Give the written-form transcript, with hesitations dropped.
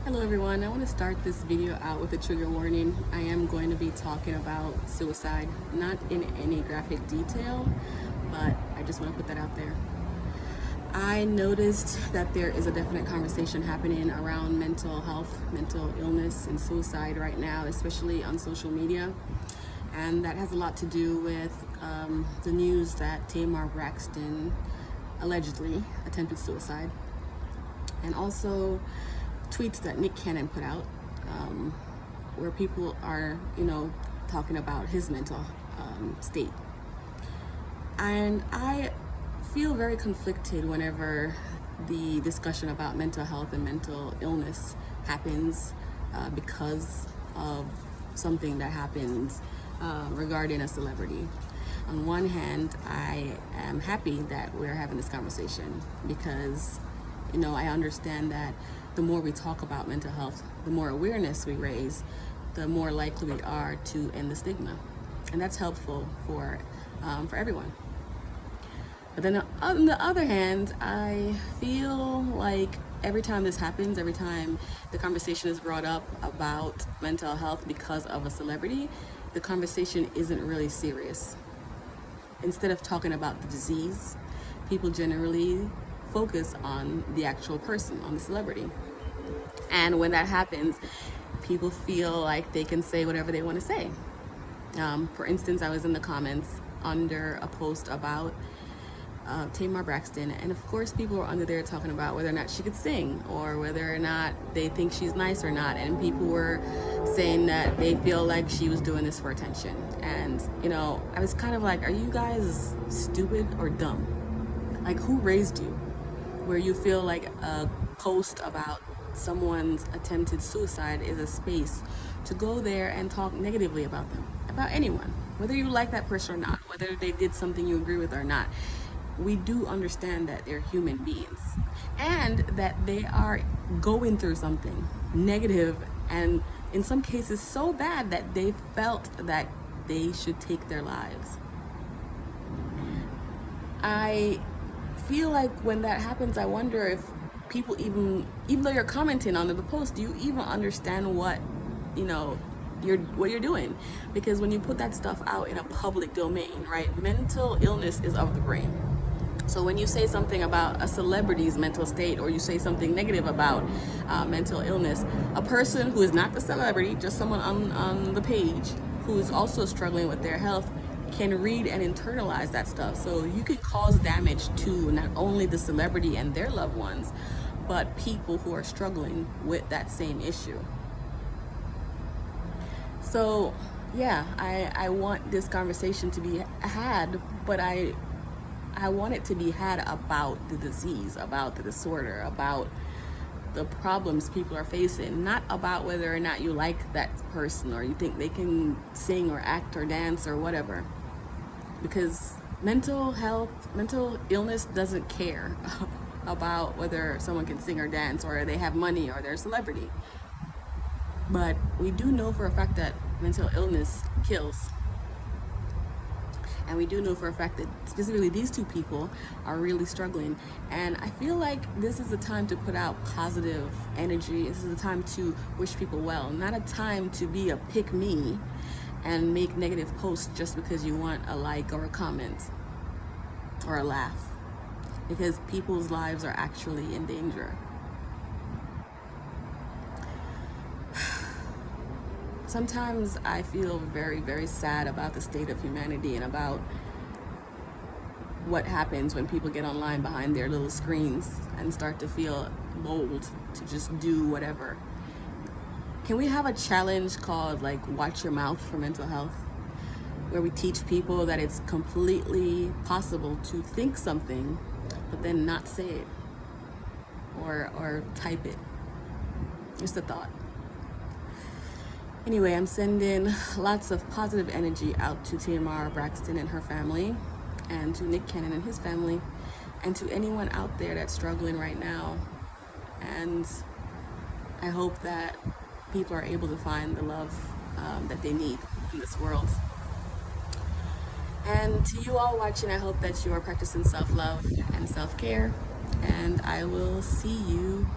Hello everyone, I want to start this video out with a trigger warning. I am going to be talking about suicide, not in any graphic detail, but I just want to put that out there. I noticed that there is a definite conversation happening around mental health, mental illness, and suicide right now, especially on social media. And that has a lot to do with the news that Tamar Braxton allegedly attempted suicide. And also tweets that Nick Cannon put out where people are, talking about his mental state. And I feel very conflicted whenever the discussion about mental health and mental illness happens because of something that happens regarding a celebrity. On one hand, I am happy that we're having this conversation because I understand that the more we talk about mental health, the more awareness we raise, the more likely we are to end the stigma. And that's helpful for everyone. But then on the other hand, I feel like every time this happens, every time the conversation is brought up about mental health because of a celebrity, the conversation isn't really serious. Instead of talking about the disease, people generally focus on the actual person, on the celebrity. And when that happens, people feel like they can say whatever they want to say. For instance, I was in the comments under a post about Tamar Braxton, and of course people were under there talking about whether or not she could sing or whether or not they think she's nice or not, and people were saying that they feel like she was doing this for attention. And I was kind of like, are you guys stupid or dumb? Like, who raised you where you feel like a post about someone's attempted suicide is a space to go there and talk negatively about them, about anyone, whether you like that person or not, whether they did something you agree with or not? We do understand that they're human beings and that they are going through something negative, and in some cases so bad that they felt that they should take their lives. I feel like when that happens, I wonder if people even though you're commenting on the post, do you even understand what you're doing? Because when you put that stuff out in a public domain, right, mental illness is of the brain. So when you say something about a celebrity's mental state, or you say something negative about mental illness, a person who is not the celebrity, just someone on the page who is also struggling with their health, can read and internalize that stuff. So you could cause damage to not only the celebrity and their loved ones, but people who are struggling with that same issue. So yeah, I want this conversation to be had, but I want it to be had about the disease, about the disorder, about the problems people are facing, not about whether or not you like that person or you think they can sing or act or dance or whatever. Because mental illness doesn't care about whether someone can sing or dance or they have money or they're a celebrity. But we do know for a fact that mental illness kills. And we do know for a fact that specifically these two people are really struggling. And I feel like this is a time to put out positive energy. This is a time to wish people well, not a time to be a pick me and make negative posts just because you want a like or a comment or a laugh. Because people's lives are actually in danger. Sometimes I feel very, very sad about the state of humanity and about what happens when people get online behind their little screens and start to feel bold to just do whatever. Can we have a challenge called Watch Your Mouth for mental health, where we teach people that it's completely possible to think something but then not say it or type it? Just a thought. Anyway, I'm sending lots of positive energy out to Tamar Braxton and her family, and to Nick Cannon and his family, and to anyone out there that's struggling right now. And I hope that people are able to find the love that they need in this world. And to you all watching, I hope that you are practicing self-love and self-care, and I will see you